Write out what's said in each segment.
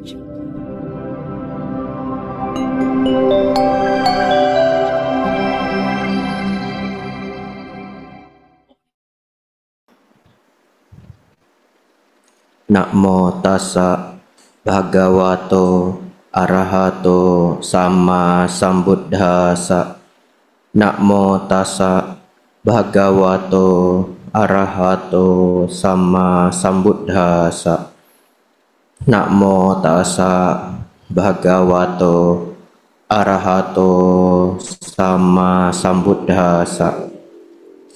Namo tassa bhagavato arahato sama sambuddhassa. Namo tassa bhagavato arahato sama sambuddhassa. Namo tassa bhagavato arahato sama sambuddhassa.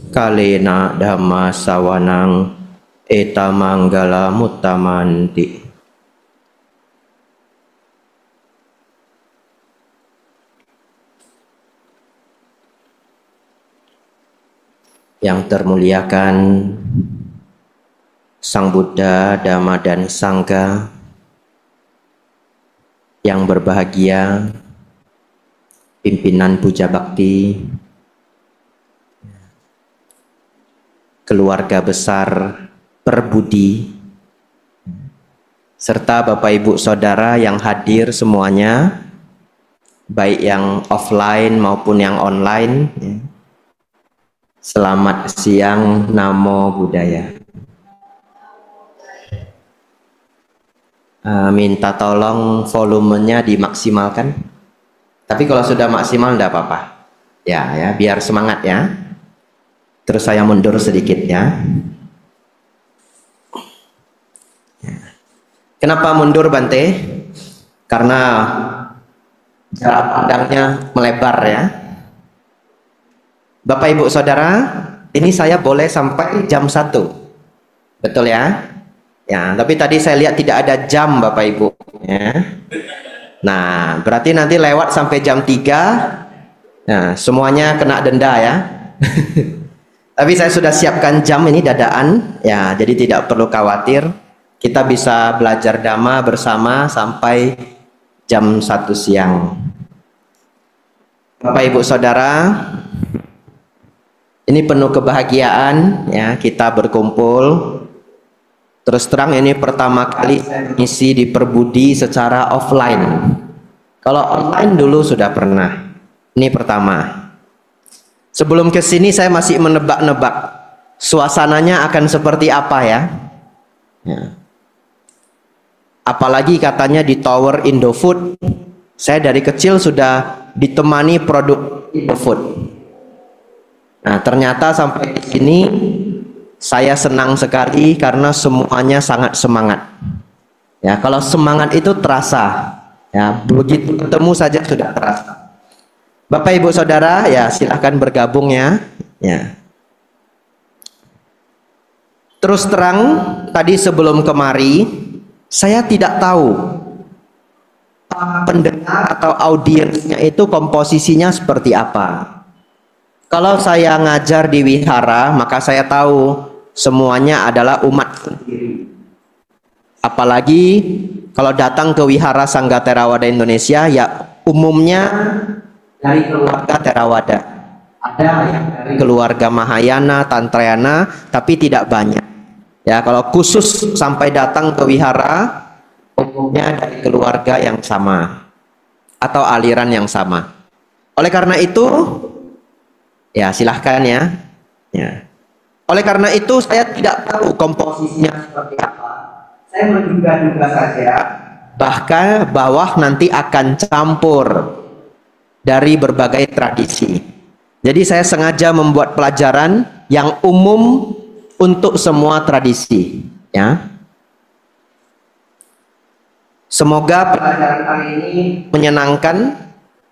Kalena dhamma sawanang eta manggala muttamanti. Yang termuliakan Sang Buddha, Dhamma dan Sangha, yang berbahagia pimpinan Puja Bakti, keluarga besar Perbudi, serta Bapak Ibu Saudara yang hadir semuanya, baik yang offline maupun yang online. Selamat siang, Namo Buddhaya. Minta tolong volumenya dimaksimalkan. Tapi kalau sudah maksimal enggak apa-apa. Ya, biar semangat ya. Terus saya mundur sedikit ya. Kenapa mundur Bante? Karena jarak pandangnya melebar ya. Bapak Ibu Saudara, ini saya boleh sampai jam 1. Betul ya? Ya, tapi tadi saya lihat tidak ada jam Bapak Ibu ya. Nah, berarti nanti lewat sampai jam 3. Nah, semuanya kena denda ya. Tapi saya sudah siapkan jam ini dadaan ya, jadi tidak perlu khawatir. Kita bisa belajar Dhamma bersama sampai jam 1 siang. Bapak Ibu Saudara, ini penuh kebahagiaan ya, kita berkumpul. Terus terang ini pertama kali saya mengisi di Perbudi secara offline. Kalau online dulu sudah pernah. Ini pertama. Sebelum ke sini saya masih menebak-nebak suasananya akan seperti apa ya. Apalagi katanya di Tower Indofood. Saya dari kecil sudah ditemani produk Indofood. Nah, ternyata sampai di sini saya senang sekali karena semuanya sangat semangat. Ya, kalau semangat itu terasa. Ya, begitu ketemu saja sudah terasa. Bapak Ibu Saudara, ya silahkan bergabung ya. Ya. Terus terang, tadi sebelum kemari, saya tidak tahu pendengar atau audiensnya itu komposisinya seperti apa. Kalau saya ngajar di wihara, maka saya tahu semuanya adalah umat sendiri. Apalagi kalau datang ke wihara Sangga Theravada Indonesia, ya umumnya dari keluarga Theravada. Ada yang dari keluarga Mahayana, Tantrayana, tapi tidak banyak. Ya, kalau khusus sampai datang ke wihara, umumnya dari keluarga yang sama atau aliran yang sama. Oleh karena itu, ya silahkan ya. Ya. Oleh karena itu saya tidak tahu komposisinya seperti apa. Saya menduga-duga saja, bahkan bawah nanti akan campur dari berbagai tradisi. Jadi saya sengaja membuat pelajaran yang umum untuk semua tradisi, ya. Semoga pelajaran kali ini menyenangkan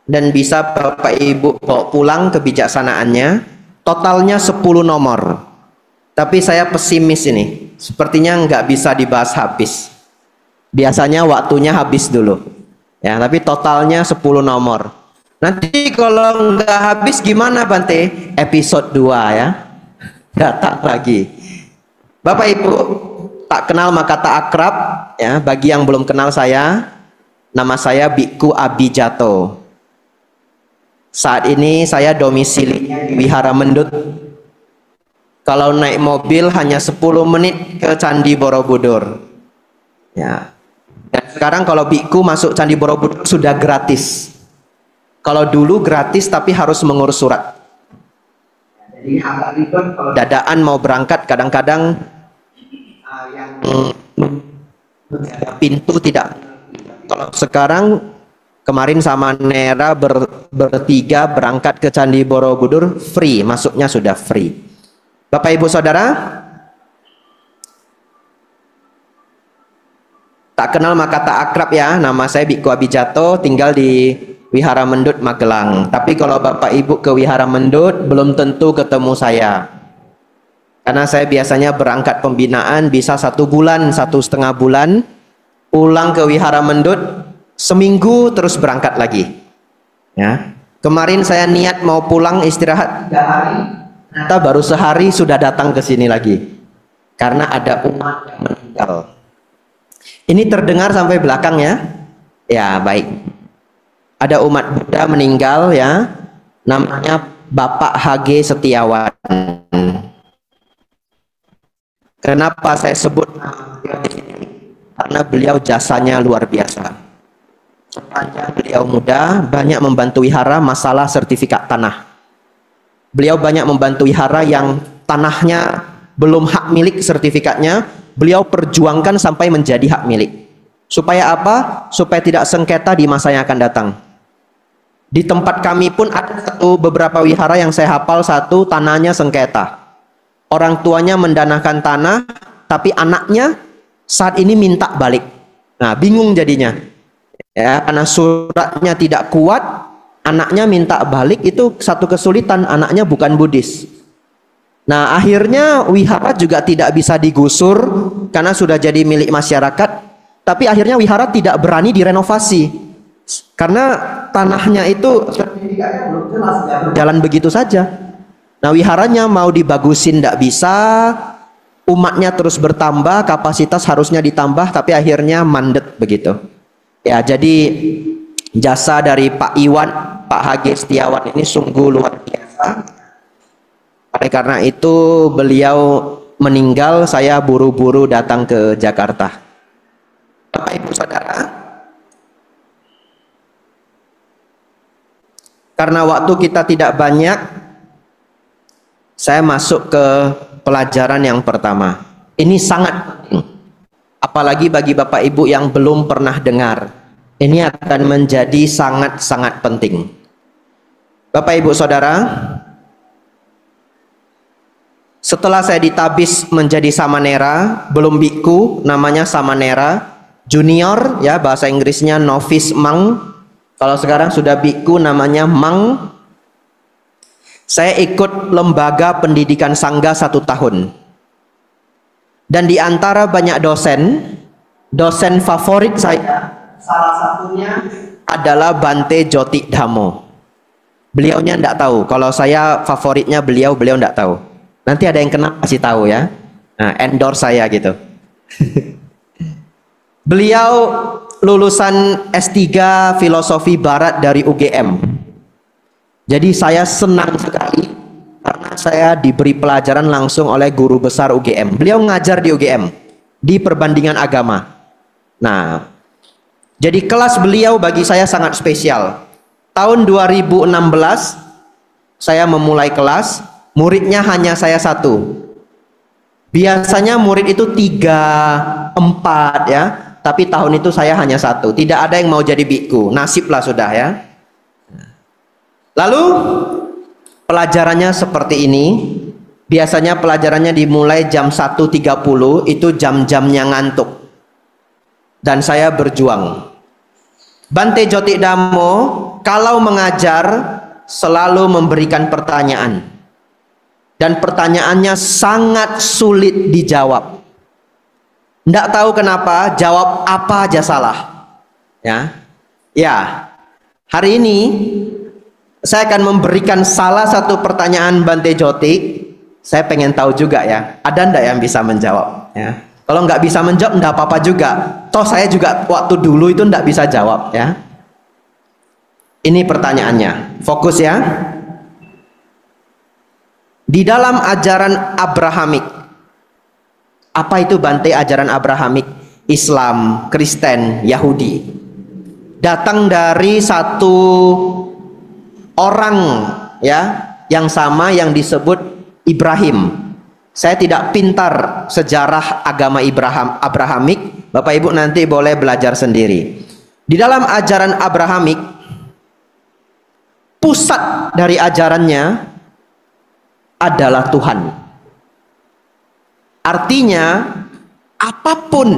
dan bisa Bapak Ibu bawa pulang kebijaksanaannya. Totalnya 10 nomor. Tapi saya pesimis ini. Sepertinya nggak bisa dibahas habis. Biasanya waktunya habis dulu. Ya, tapi totalnya 10 nomor. Nanti kalau nggak habis gimana Bante? Episode 2 ya. Datang lagi. Bapak Ibu, tak kenal maka tak akrab ya. Bagi yang belum kenal saya, nama saya Biku Abijato. Saat ini saya domisilinya di Wihara Mendut. Kalau naik mobil hanya 10 menit ke Candi Borobudur. Ya. Dan sekarang kalau biku masuk Candi Borobudur sudah gratis. Kalau dulu gratis tapi harus mengurus surat. Jadi agak ribet kalau dadaan mau berangkat, kadang-kadang yang pintu tidak. Kalau sekarang, kemarin sama Nera bertiga berangkat ke Candi Borobudur free, masuknya sudah free. Bapak Ibu Saudara, tak kenal maka tak akrab ya. Nama saya Biku Abijato, tinggal di Wihara Mendut Magelang. Tapi kalau Bapak Ibu ke Wihara Mendut belum tentu ketemu saya, karena saya biasanya berangkat pembinaan bisa 1 bulan, 1,5 bulan, pulang ke Wihara Mendut seminggu terus berangkat lagi ya. Kemarin saya niat mau pulang istirahat 3 hari, ternyata baru sehari sudah datang ke sini lagi karena ada umat yang meninggal. Ini terdengar sampai belakang ya? Ya, baik. Ada umat Buddha meninggal ya, namanya Bapak H.G. Setiawan. Kenapa saya sebut nama beliau ini? Karena beliau jasanya luar biasa. Sepanjang beliau muda, banyak membantu wihara masalah sertifikat tanah. Beliau banyak membantu wihara yang tanahnya belum hak milik sertifikatnya, beliau perjuangkan sampai menjadi hak milik. Supaya apa? Supaya tidak sengketa di masa yang akan datang. Di tempat kami pun ada beberapa wihara yang saya hafal, satu tanahnya sengketa. Orang tuanya mendanakan tanah, tapi anaknya saat ini minta balik. Nah, bingung jadinya. Ya, karena suratnya tidak kuat, anaknya minta balik, itu satu kesulitan, anaknya bukan Buddhis. Nah, akhirnya wihara juga tidak bisa digusur karena sudah jadi milik masyarakat, tapi akhirnya wihara tidak berani direnovasi. Karena tanahnya itu sertifikatnya belum jelas, jalan begitu saja. Nah, wiharanya mau dibagusin tidak bisa, umatnya terus bertambah, kapasitas harusnya ditambah, tapi akhirnya mandet begitu. Ya, jadi jasa dari Pak Iwan, Pak H.G. Setiawan ini sungguh luar biasa. Oleh karena itu beliau meninggal, saya buru-buru datang ke Jakarta. Bapak Ibu Saudara, karena waktu kita tidak banyak, saya masuk ke pelajaran yang pertama. Ini sangat penting, apalagi bagi Bapak Ibu yang belum pernah dengar. Ini akan menjadi sangat-sangat penting. Bapak Ibu Saudara, setelah saya ditabis menjadi samanera, belum biku, namanya samanera, junior ya, bahasa Inggrisnya novice monk. Kalau sekarang sudah biku, namanya monk. Saya ikut lembaga pendidikan sangga 1 tahun. Dan di antara banyak dosen favorit saya, salah satunya adalah Bante Jotidhammo. Beliaunya tidak tahu. Kalau saya favoritnya beliau tidak tahu. Nanti ada yang kenal kasih tahu ya. Nah, endorse saya gitu. Beliau lulusan S3 Filosofi Barat dari UGM. Jadi saya senang sekali karena saya diberi pelajaran langsung oleh guru besar UGM. Beliau ngajar di UGM di perbandingan agama. Nah, jadi kelas beliau bagi saya sangat spesial. Tahun 2016 saya memulai kelas, muridnya hanya saya 1. Biasanya murid itu 3, 4 ya. Tapi tahun itu saya hanya 1. Tidak ada yang mau jadi biku. Nasiblah sudah ya. Lalu pelajarannya seperti ini. Biasanya pelajarannya dimulai jam 1.30. Itu jam-jamnya ngantuk. Dan saya berjuang. Bante Jotidhammo kalau mengajar selalu memberikan pertanyaan. Dan pertanyaannya sangat sulit dijawab. Tidak tahu kenapa, jawab apa aja salah. Ya, hari ini saya akan memberikan salah satu pertanyaan Bante Joti. Saya pengen tahu juga ya, ada ndak yang bisa menjawab? Ya, kalau nggak bisa menjawab, ndak apa-apa juga. Toh saya juga waktu dulu itu ndak bisa jawab ya. Ini pertanyaannya, fokus ya. Di dalam ajaran Abrahamik, apa itu Bante ajaran Abrahamik? Islam, Kristen, Yahudi. Datang dari satu orang ya yang sama yang disebut Ibrahim. Saya tidak pintar sejarah agama Abrahamik. Bapak Ibu nanti boleh belajar sendiri. Di dalam ajaran Abrahamik, pusat dari ajarannya adalah Tuhan. Artinya apapun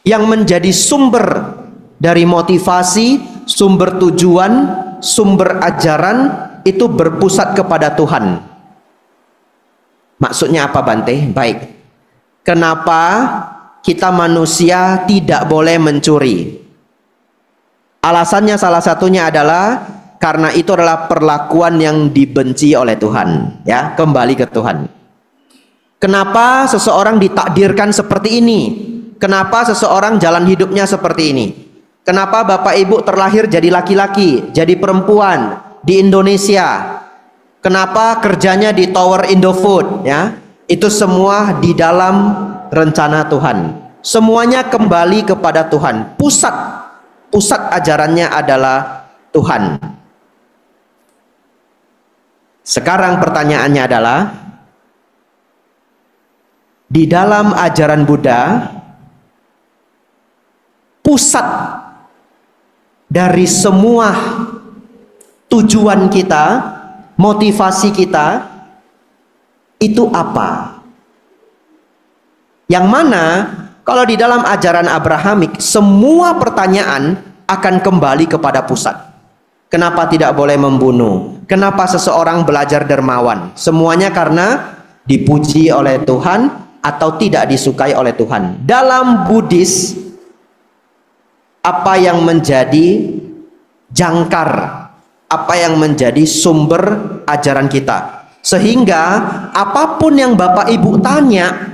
yang menjadi sumber dari motivasi, sumber tujuan, sumber ajaran itu berpusat kepada Tuhan. Maksudnya apa, Bante? Baik. Kenapa kita manusia tidak boleh mencuri? Alasannya salah satunya adalah karena itu adalah perlakuan yang dibenci oleh Tuhan. Ya, kembali ke Tuhan. Kenapa seseorang ditakdirkan seperti ini? Kenapa seseorang jalan hidupnya seperti ini? Kenapa Bapak Ibu terlahir jadi laki-laki, jadi perempuan di Indonesia? Kenapa kerjanya di Tower Indofood? Ya, itu semua di dalam rencana Tuhan. Semuanya kembali kepada Tuhan. Pusat ajarannya adalah Tuhan. Sekarang pertanyaannya adalah, di dalam ajaran Buddha, pusat dari semua tujuan kita, motivasi kita, itu apa? Yang mana kalau di dalam ajaran Abrahamik, semua pertanyaan akan kembali kepada pusat. Kenapa tidak boleh membunuh? Kenapa seseorang belajar dermawan? Semuanya karena dipuji oleh Tuhan atau tidak disukai oleh Tuhan. Dalam Buddhis, apa yang menjadi jangkar, apa yang menjadi sumber ajaran kita, sehingga apapun yang Bapak Ibu tanya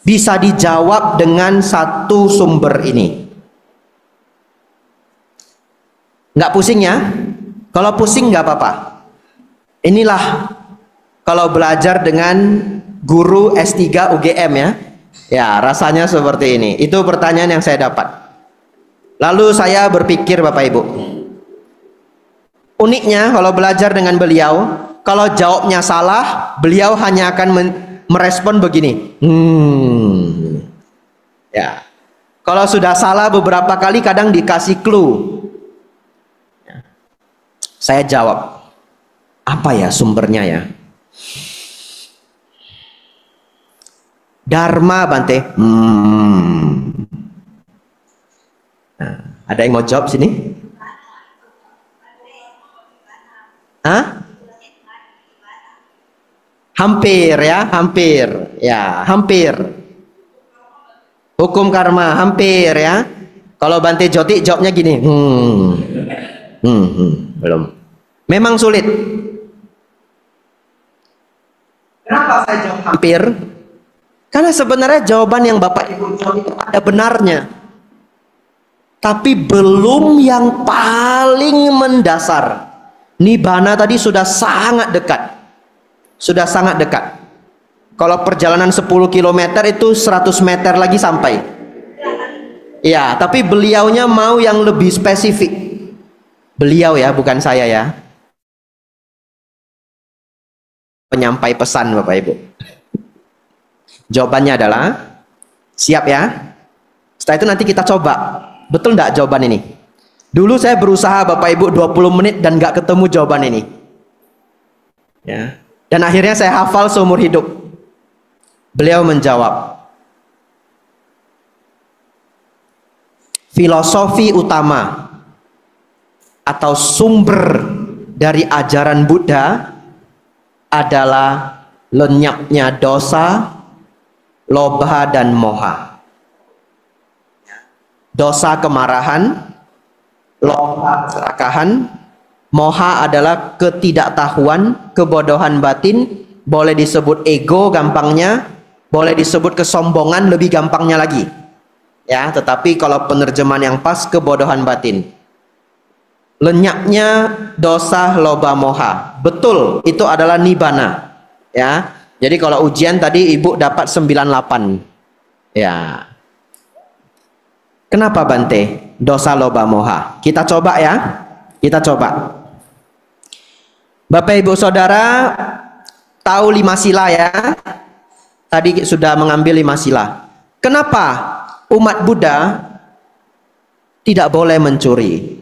bisa dijawab dengan satu sumber ini. Nggak pusing ya? Kalau pusing nggak apa-apa. Inilah kalau belajar dengan guru S3 UGM ya. Ya, rasanya seperti ini. Itu pertanyaan yang saya dapat. Lalu saya berpikir, Bapak Ibu, uniknya kalau belajar dengan beliau, kalau jawabnya salah, beliau hanya akan merespon begini. Ya. Kalau sudah salah beberapa kali, kadang dikasih clue. Ya. Saya jawab, apa ya sumbernya ya? Dharma, Bante. Nah, ada yang mau jawab sini? Hah? Hampir ya, hampir. Ya, hampir. Hukum karma, hampir ya. Kalau Bante Joti jawabnya gini. Belum. Memang sulit. Kenapa saya jawab hampir? Karena sebenarnya jawaban yang Bapak Ibu jawab itu ada benarnya. Tapi belum yang paling mendasar. Nibbana tadi sudah sangat dekat. Sudah sangat dekat. Kalau perjalanan 10 km itu 100 meter lagi sampai. Ya, tapi beliaunya mau yang lebih spesifik. Beliau ya, bukan saya ya. Penyampai pesan Bapak Ibu. Jawabannya adalah, siap ya? Setelah itu nanti kita coba. Betul enggak jawaban ini? Dulu saya berusaha Bapak Ibu 20 menit dan enggak ketemu jawaban ini. Ya. Dan akhirnya saya hafal seumur hidup. Beliau menjawab, filosofi utama atau sumber dari ajaran Buddha adalah lenyapnya dosa, lobha dan moha. Dosa kemarahan, lobha keserakahan, moha adalah ketidaktahuan, kebodohan batin, boleh disebut ego gampangnya, boleh disebut kesombongan lebih gampangnya lagi. Ya, tetapi kalau penerjemahan yang pas, kebodohan batin. Lenyapnya dosa, lobha, moha. Betul, itu adalah nibbana. Ya. Jadi kalau ujian tadi Ibu dapat 98. Ya. Kenapa Bante? Dosa loba moha. Kita coba ya. Kita coba. Bapak Ibu Saudara tahu 5 sila ya. Tadi sudah mengambil 5 sila. Kenapa umat Buddha tidak boleh mencuri?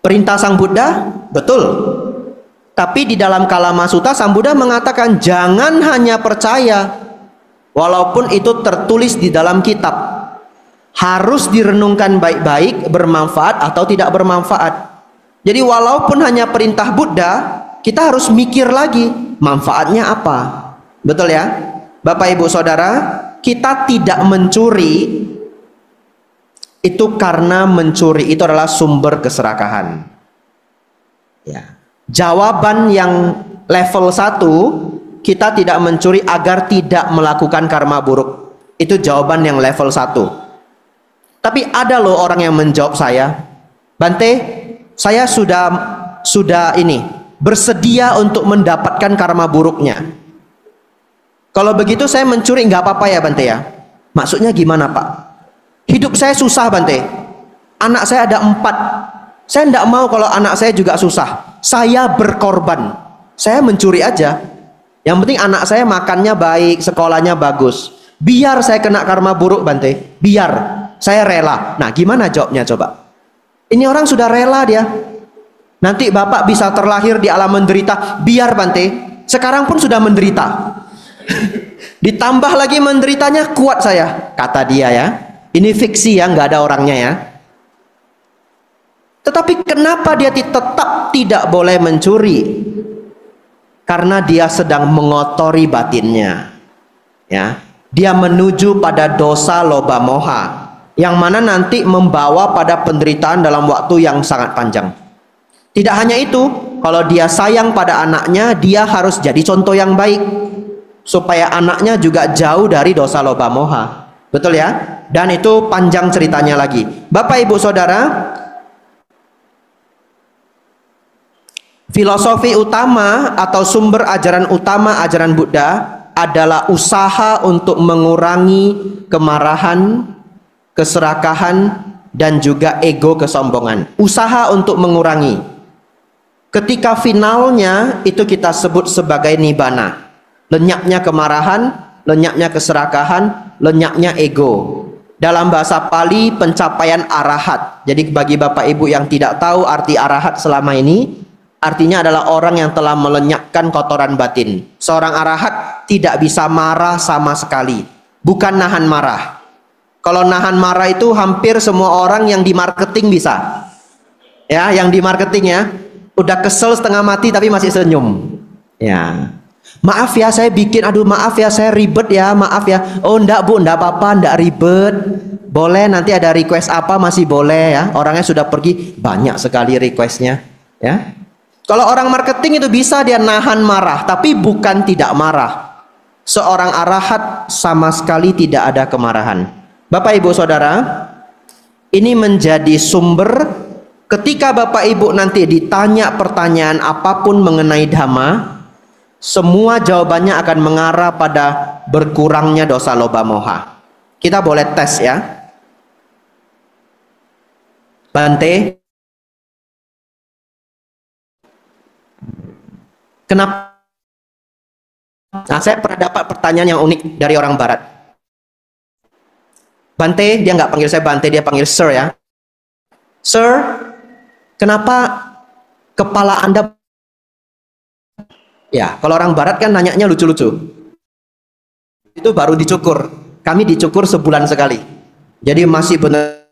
Perintah Sang Buddha, betul. Tapi di dalam Kalamasuta Sang Buddha mengatakan jangan hanya percaya walaupun itu tertulis di dalam kitab. Harus direnungkan baik-baik, bermanfaat atau tidak bermanfaat. Jadi walaupun hanya perintah Buddha, kita harus mikir lagi manfaatnya apa. Betul ya? Bapak Ibu Saudara, kita tidak mencuri itu karena mencuri itu adalah sumber keserakahan. Ya. Jawaban yang level 1, kita tidak mencuri agar tidak melakukan karma buruk. Itu jawaban yang level 1. Tapi ada loh orang yang menjawab saya, Bante, saya sudah ini bersedia untuk mendapatkan karma buruknya. Kalau begitu saya mencuri nggak apa-apa ya Bante ya? Maksudnya gimana Pak? Hidup saya susah Bante. Anak saya ada 4. Saya tidak mau kalau anak saya juga susah. Saya berkorban. Saya mencuri aja. Yang penting anak saya makannya baik, sekolahnya bagus. Biar saya kena karma buruk Bante. Biar. Saya rela. Nah gimana jawabnya coba? Ini orang sudah rela dia. Nanti Bapak bisa terlahir di alam menderita. Biar Bante. Sekarang pun sudah menderita. Ditambah lagi menderitanya kuat saya. Kata dia ya. Ini fiksi ya, nggak ada orangnya ya. Tetapi kenapa dia tetap tidak boleh mencuri? Karena dia sedang mengotori batinnya. Ya. Dia menuju pada dosa loba moha. Yang mana nanti membawa pada penderitaan dalam waktu yang sangat panjang. Tidak hanya itu, kalau dia sayang pada anaknya, dia harus jadi contoh yang baik supaya anaknya juga jauh dari dosa loba moha. Betul ya? Dan itu panjang ceritanya lagi. Bapak Ibu Saudara, filosofi utama atau sumber ajaran utama ajaran Buddha adalah usaha untuk mengurangi kemarahan, keserakahan, dan juga ego kesombongan. Usaha untuk mengurangi. Ketika finalnya itu kita sebut sebagai nibbana. Lenyapnya kemarahan, lenyapnya keserakahan, lenyapnya ego. Dalam bahasa Pali pencapaian arahat. Jadi bagi Bapak Ibu yang tidak tahu arti arahat selama ini, artinya adalah orang yang telah melenyapkan kotoran batin. Seorang arahat tidak bisa marah sama sekali. Bukan nahan marah. Kalau nahan marah itu hampir semua orang yang di marketing bisa. Ya, yang di marketing ya. Udah kesel setengah mati tapi masih senyum. Ya. Maaf ya saya bikin, aduh maaf ya saya ribet ya, maaf ya. Oh enggak Bu, enggak apa-apa, enggak ribet. Boleh nanti ada request apa masih boleh ya. Orangnya sudah pergi, banyak sekali requestnya. Ya. Kalau orang marketing itu bisa dia nahan marah, tapi bukan tidak marah. Seorang arahat sama sekali tidak ada kemarahan. Bapak Ibu Saudara, ini menjadi sumber ketika Bapak Ibu nanti ditanya pertanyaan apapun mengenai Dhamma, semua jawabannya akan mengarah pada berkurangnya dosa loba moha. Kita boleh tes ya. Bante, kenapa? Nah, saya pernah dapat pertanyaan yang unik dari orang Barat. Bante, dia nggak panggil saya Bante, dia panggil Sir ya. Sir, kenapa kepala Anda? Ya, kalau orang Barat kan nanyanya lucu-lucu. Itu baru dicukur. Kami dicukur sebulan sekali. Jadi masih benar.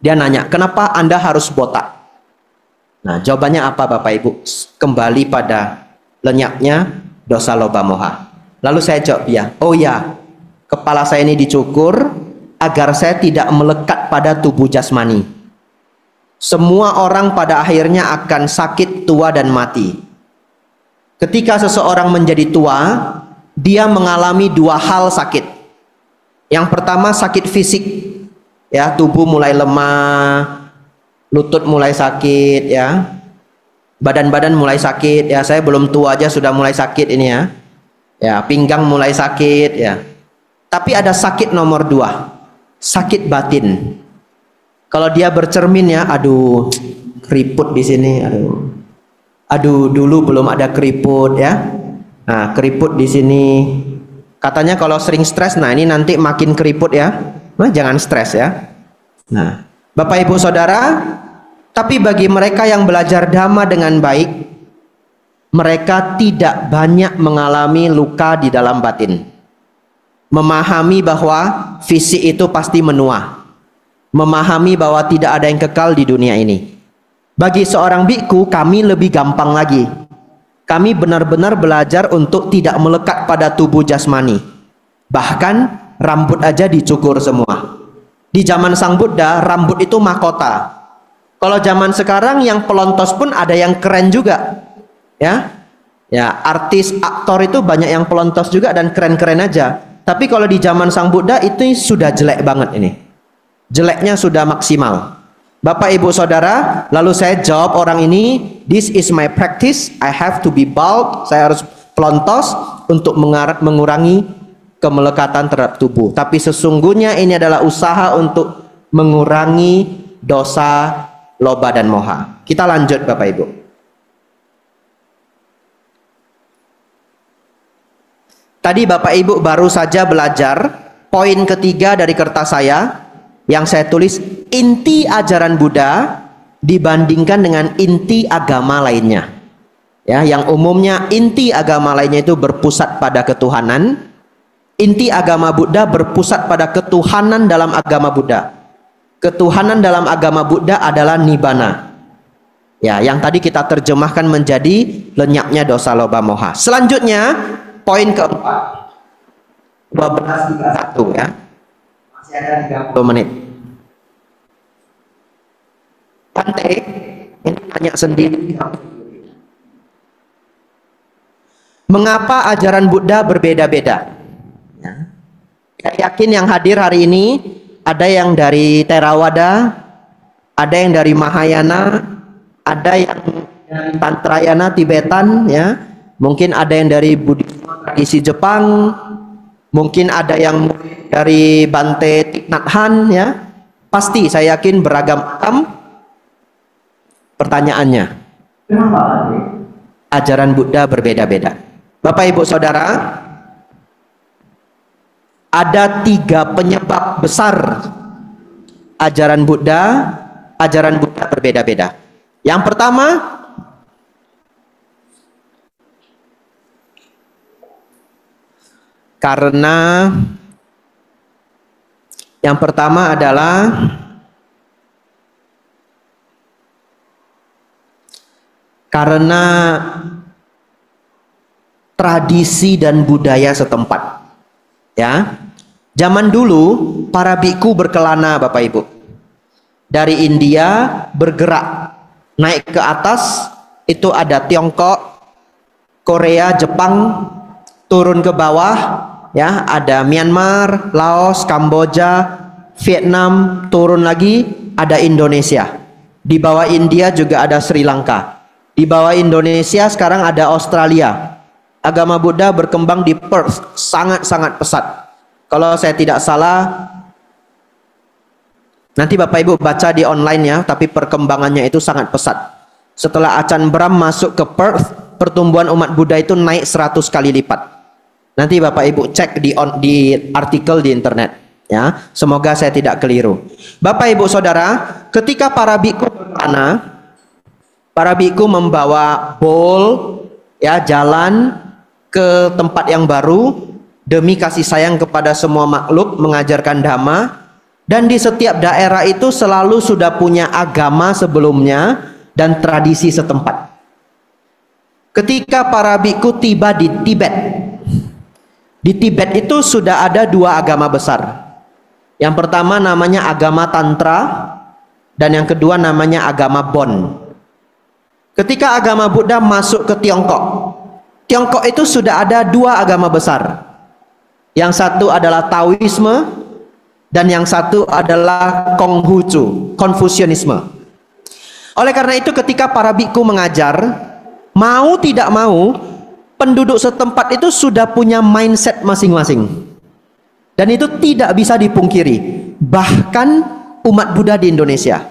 Dia nanya, kenapa Anda harus botak? Nah, jawabannya apa Bapak Ibu? Kembali pada lenyapnya dosa loba moha. Lalu saya jawab ya, oh ya. Kepala saya ini dicukur agar saya tidak melekat pada tubuh jasmani. Semua orang pada akhirnya akan sakit, tua, dan mati. Ketika seseorang menjadi tua, dia mengalami 2 hal sakit. Yang pertama sakit fisik, ya, tubuh mulai lemah, lutut mulai sakit, ya, badan-badan mulai sakit, ya. Saya belum tua aja sudah mulai sakit ini ya. Ya, pinggang mulai sakit ya. Tapi ada sakit nomor 2, sakit batin. Kalau dia bercermin ya, aduh keriput di sini, aduh dulu belum ada keriput ya. Nah, keriput di sini. Katanya kalau sering stres, nah ini nanti makin keriput ya. Nah, jangan stres ya. Nah, Bapak Ibu Saudara, tapi bagi mereka yang belajar dhamma dengan baik, mereka tidak banyak mengalami luka di dalam batin. Memahami bahwa fisik itu pasti menua. Memahami bahwa tidak ada yang kekal di dunia ini. Bagi seorang biku, kami lebih gampang lagi. Kami benar-benar belajar untuk tidak melekat pada tubuh jasmani. Bahkan rambut aja dicukur semua. Di zaman Sang Buddha, rambut itu mahkota. Kalau zaman sekarang yang pelontos pun ada yang keren juga. Ya, artis, aktor itu banyak yang pelontos juga dan keren-keren aja. Tapi kalau di zaman Sang Buddha itu sudah jelek banget ini. Jeleknya sudah maksimal. Bapak Ibu Saudara, lalu saya jawab orang ini, this is my practice, I have to be bald, saya harus pelontos untuk mengurangi kemelekatan terhadap tubuh. Tapi sesungguhnya ini adalah usaha untuk mengurangi dosa, loba dan moha. Kita lanjut Bapak Ibu. Tadi Bapak Ibu baru saja belajar poin ketiga dari kertas saya yang saya tulis, inti ajaran Buddha dibandingkan dengan inti agama lainnya. Ya, yang umumnya inti agama lainnya itu berpusat pada ketuhanan. Inti agama Buddha berpusat pada ketuhanan dalam agama Buddha. Ketuhanan dalam agama Buddha adalah nibbana. Ya, yang tadi kita terjemahkan menjadi lenyapnya dosa loba moha. Selanjutnya poin keempat, 12:31 ya. Masih ada 30 menit. Bante, ini tanya sendiri. Mengapa ajaran Buddha berbeda-beda? Ya. Saya yakin yang hadir hari ini ada yang dari Theravada, ada yang dari Mahayana, ada yang dari Tantrayana Tibetan, ya. Mungkin ada yang dari Buddhisme tradisi Jepang, mungkin ada yang dari Bante Thich Nhat Hanh, ya. Pasti saya yakin beragam-agam. Pertanyaannya, kenapa ajaran Buddha berbeda-beda? Bapak Ibu Saudara, ada 3 penyebab besar ajaran Buddha berbeda-beda. Yang pertama, adalah karena tradisi dan budaya setempat. Ya, zaman dulu para biku berkelana Bapak Ibu. Dari India bergerak naik ke atas, itu ada Tiongkok, Korea, Jepang, turun ke bawah, ya, ada Myanmar, Laos, Kamboja, Vietnam, turun lagi ada Indonesia. Di bawah India juga ada Sri Lanka. Di bawah Indonesia sekarang ada Australia. Agama Buddha berkembang di Perth sangat-sangat pesat. Kalau saya tidak salah, nanti Bapak Ibu baca di online ya, tapi perkembangannya itu sangat pesat. Setelah Ajahn Brahm masuk ke Perth, pertumbuhan umat Buddha itu naik 100 kali lipat. Nanti Bapak Ibu cek di artikel di internet ya. Semoga saya tidak keliru. Bapak Ibu Saudara, ketika para biku berkelana, para biku membawa bowl ya, jalan ke tempat yang baru demi kasih sayang kepada semua makhluk, mengajarkan dhamma. Dan di setiap daerah itu selalu sudah punya agama sebelumnya dan tradisi setempat. Ketika para biku tiba di Tibet itu sudah ada 2 agama besar. Yang pertama namanya agama Tantra, dan yang kedua namanya agama Bon. Ketika agama Buddha masuk ke Tiongkok itu sudah ada 2 agama besar. Yang satu adalah Taoisme, dan yang satu adalah Konghucu, Konfusianisme. Oleh karena itu ketika para biku mengajar, mau tidak mau penduduk setempat itu sudah punya mindset masing-masing. Dan itu tidak bisa dipungkiri. Bahkan umat Buddha di Indonesia.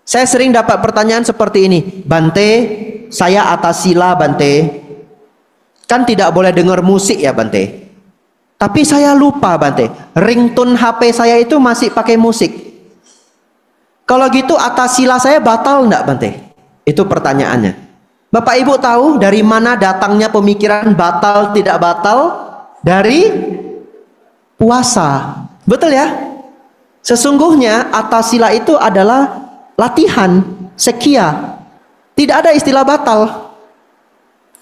Saya sering dapat pertanyaan seperti ini, Bante, saya atas sila Bante. Kan tidak boleh dengar musik ya Bante. Tapi saya lupa Bante, ringtone HP saya itu masih pakai musik. Kalau gitu atas sila saya batal enggak Bante? Itu pertanyaannya. Bapak Ibu tahu dari mana datangnya pemikiran batal tidak batal? Dari puasa. Betul ya? Sesungguhnya atas sila itu adalah latihan, sekia. Tidak ada istilah batal.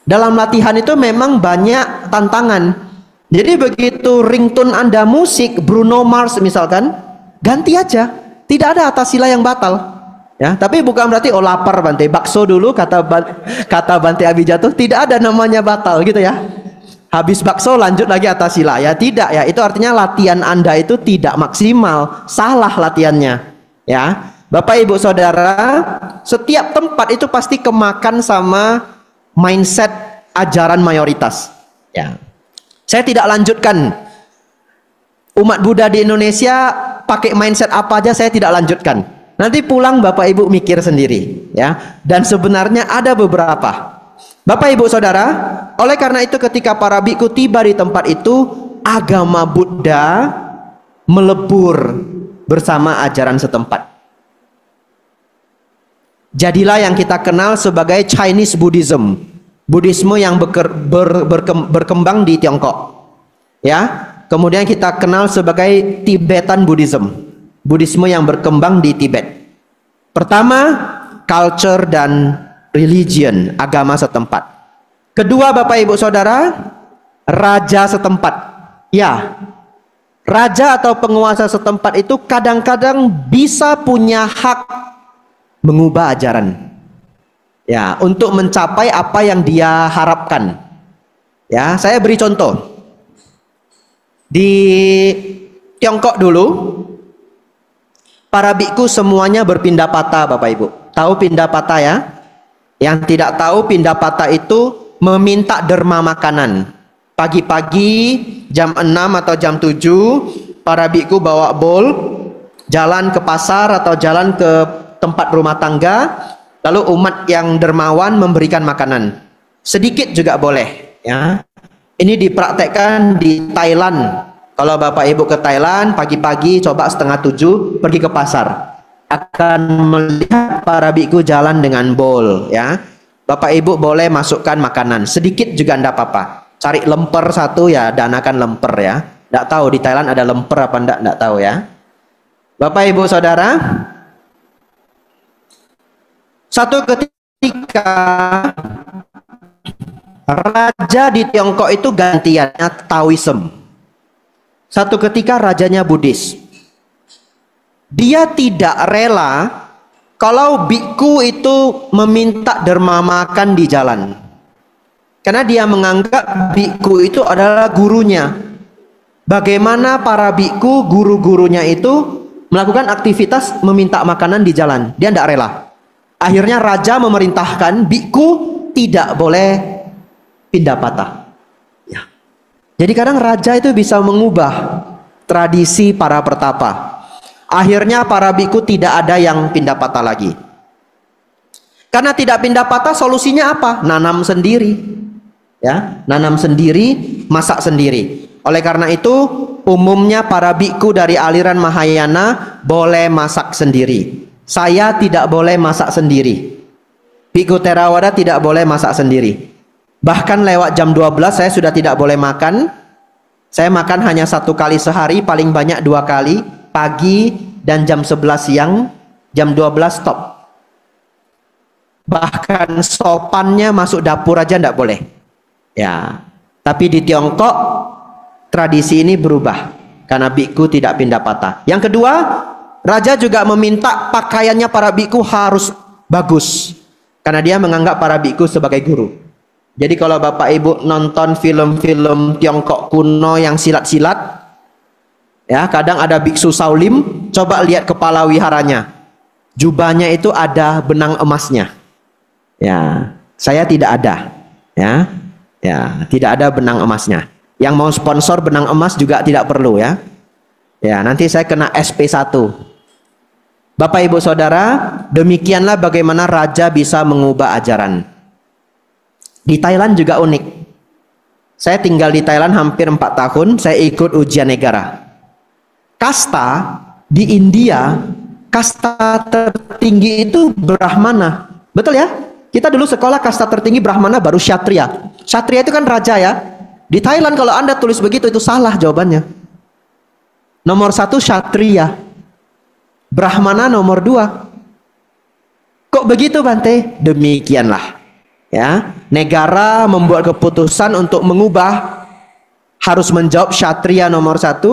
Dalam latihan itu memang banyak tantangan. Jadi begitu ringtone Anda musik Bruno Mars misalkan, ganti aja. Tidak ada atas sila yang batal. Ya, tapi bukan berarti oh lapar Bante, bakso dulu kata Bante Abijatuh, tidak ada namanya batal gitu ya. Habis bakso lanjut lagi atas sila ya, tidak ya. Itu artinya latihan Anda itu tidak maksimal, salah latihannya. Ya. Bapak Ibu Saudara, setiap tempat itu pasti kemakan sama mindset ajaran mayoritas. Ya. Saya tidak lanjutkan umat Buddha di Indonesia pakai mindset apa aja, saya tidak lanjutkan. Nanti pulang Bapak Ibu mikir sendiri, ya. Dan sebenarnya ada beberapa. Bapak Ibu Saudara, oleh karena itu ketika para biku tiba di tempat itu, agama Buddha melebur bersama ajaran setempat. Jadilah yang kita kenal sebagai Chinese Buddhism, Buddhisme yang berkembang di Tiongkok. Ya, kemudian kita kenal sebagai Tibetan Buddhism, Buddhisme yang berkembang di Tibet. Pertama, culture dan religion, agama setempat. Kedua, Bapak Ibu Saudara, raja setempat. Ya, raja atau penguasa setempat itu kadang-kadang bisa punya hak mengubah ajaran, ya, untuk mencapai apa yang dia harapkan. Ya, saya beri contoh. Di Tiongkok dulu, para biku semuanya berpindah patah, Bapak Ibu. Tahu pindah patah ya? Yang tidak tahu, pindah patah itu meminta derma makanan. Pagi-pagi jam 6 atau jam 7, para biku bawa bowl, jalan ke pasar atau jalan ke tempat rumah tangga, lalu umat yang dermawan memberikan makanan. Sedikit juga boleh, ya. Ini dipraktekkan di Thailand. Kalau Bapak Ibu ke Thailand pagi-pagi coba 6:30 pergi ke pasar, akan melihat para biku jalan dengan bowl, ya. Bapak Ibu boleh masukkan makanan, sedikit juga enggak apa-apa. Cari lemper satu ya, danakan lemper ya. Enggak tahu di Thailand ada lemper apa enggak tahu ya. Bapak Ibu Saudara, satu ketika raja di Tiongkok itu gantiannya Taoism. Satu ketika rajanya Buddhis. Dia tidak rela kalau biku itu meminta derma makan di jalan. Karena dia menganggap biku itu adalah gurunya. Bagaimana para biku, guru-gurunya itu melakukan aktivitas meminta makanan di jalan. Dia tidak rela. Akhirnya raja memerintahkan biku tidak boleh pindah patah. Ya. Jadi kadang raja itu bisa mengubah tradisi para pertapa. Akhirnya para biku tidak ada yang pindah patah lagi. Karena tidak pindah patah, solusinya apa? Nanam sendiri. Ya, nanam sendiri, masak sendiri. Oleh karena itu, umumnya para biku dari aliran Mahayana boleh masak sendiri. Saya tidak boleh masak sendiri. Biku Theravada tidak boleh masak sendiri. Bahkan lewat jam 12 saya sudah tidak boleh makan. Saya makan hanya 1 kali sehari, paling banyak 2 kali, pagi dan jam 11 siang, jam 12 stop. Bahkan sopannya masuk dapur aja tidak boleh. Ya, tapi di Tiongkok tradisi ini berubah karena biku tidak pindah patah. Yang kedua, raja juga meminta pakaiannya para biku harus bagus karena dia menganggap para biku sebagai guru. Jadi kalau Bapak Ibu nonton film-film Tiongkok kuno yang silat-silat, ya, kadang ada biksu Shaolin, coba lihat kepala wiharanya. Jubahnya itu ada benang emasnya. Ya, saya tidak ada, ya. Ya, tidak ada benang emasnya. Yang mau sponsor benang emas juga tidak perlu ya. Ya, nanti saya kena SP1. Bapak Ibu Saudara, demikianlah bagaimana raja bisa mengubah ajaran. Di Thailand juga unik. Saya tinggal di Thailand hampir 4 tahun, saya ikut ujian negara. Kasta di India, kasta tertinggi itu Brahmana. Betul ya? Kita dulu sekolah kasta tertinggi Brahmana baru Kshatriya. Kshatriya itu kan raja ya. Di Thailand kalau Anda tulis begitu itu salah jawabannya. Nomor 1 Kshatriya. Brahmana nomor 2. Kok begitu Bante? Demikianlah. Ya, negara membuat keputusan untuk mengubah, harus menjawab Kshatriya nomor 1,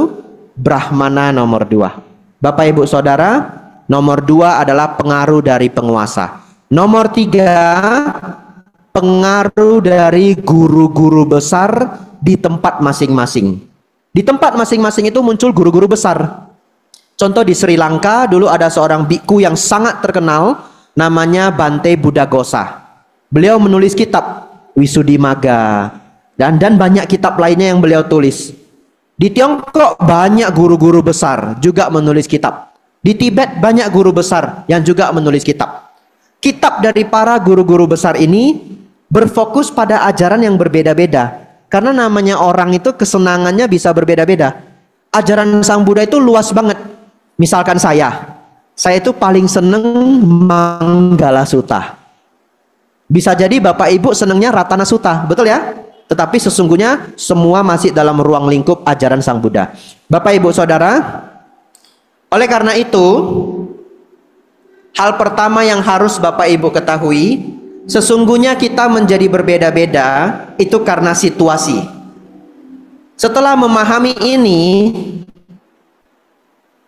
Brahmana nomor 2. Bapak Ibu Saudara, nomor 2 adalah pengaruh dari penguasa. Nomor 3, pengaruh dari guru-guru besar di tempat masing-masing. Di tempat masing-masing itu muncul guru-guru besar. Contoh di Sri Lanka dulu ada seorang biku yang sangat terkenal, namanya Bante Buddhaghosa. Beliau menulis kitab Wisuddhimagga dan banyak kitab lainnya yang beliau tulis. Di Tiongkok banyak guru-guru besar juga menulis kitab. Di Tibet banyak guru besar yang juga menulis kitab. Kitab dari para guru-guru besar ini berfokus pada ajaran yang berbeda-beda. Karena namanya orang itu kesenangannya bisa berbeda-beda. Ajaran Sang Buddha itu luas banget. Misalkan saya itu paling seneng Manggala Sutta. Bisa jadi Bapak Ibu senengnya Ratana Sutta, betul ya? Tetapi sesungguhnya semua masih dalam ruang lingkup ajaran Sang Buddha. Bapak Ibu Saudara, oleh karena itu, hal pertama yang harus Bapak Ibu ketahui, sesungguhnya kita menjadi berbeda-beda itu karena situasi. Setelah memahami ini,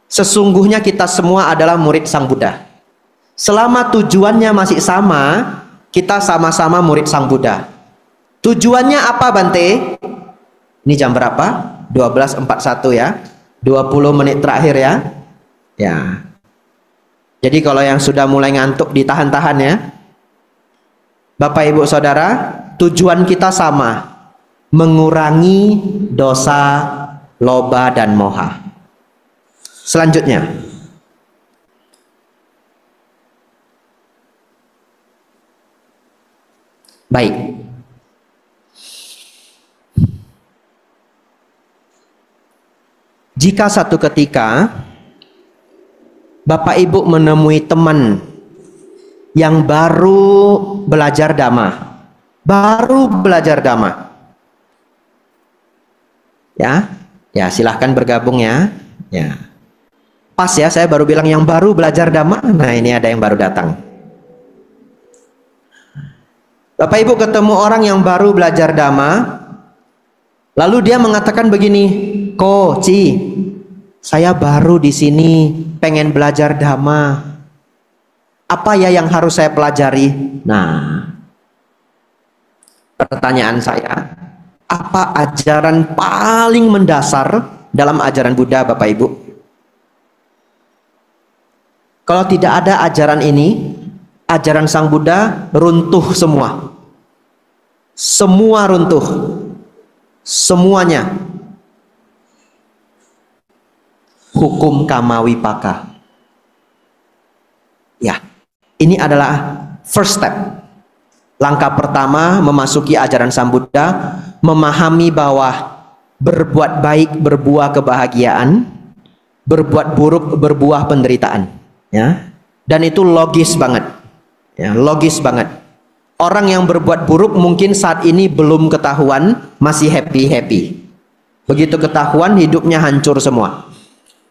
sesungguhnya kita semua adalah murid Sang Buddha. Selama tujuannya masih sama, kita sama-sama murid Sang Buddha. Tujuannya apa Bante? Ini jam berapa? 12.41 ya. 20 menit terakhir ya. Ya. Jadi kalau yang sudah mulai ngantuk ditahan-tahan ya. Bapak Ibu Saudara, tujuan kita sama. Mengurangi dosa, loba dan moha. Selanjutnya. Baik. Jika satu ketika Bapak Ibu menemui teman yang baru belajar dhamma, ya silahkan bergabung ya. Pas ya, saya baru bilang yang baru belajar dhamma. Nah ini ada yang baru datang. Bapak Ibu ketemu orang yang baru belajar dhamma, lalu dia mengatakan begini, Ko, Ci, saya baru di sini, pengen belajar dhamma. Apa ya yang harus saya pelajari? Nah, pertanyaan saya, apa ajaran paling mendasar dalam ajaran Buddha, Bapak Ibu? Kalau tidak ada ajaran ini, ajaran Sang Buddha runtuh semua. Semua runtuh. Semuanya. Hukum Kamawipaka. Ya, ini adalah first step. Langkah pertama memasuki ajaran Sang Buddha, memahami bahwa berbuat baik berbuah kebahagiaan, berbuat buruk berbuah penderitaan. Ya, dan itu logis banget. Ya, logis banget. Orang yang berbuat buruk mungkin saat ini belum ketahuan, masih happy-happy. Begitu ketahuan, hidupnya hancur semua.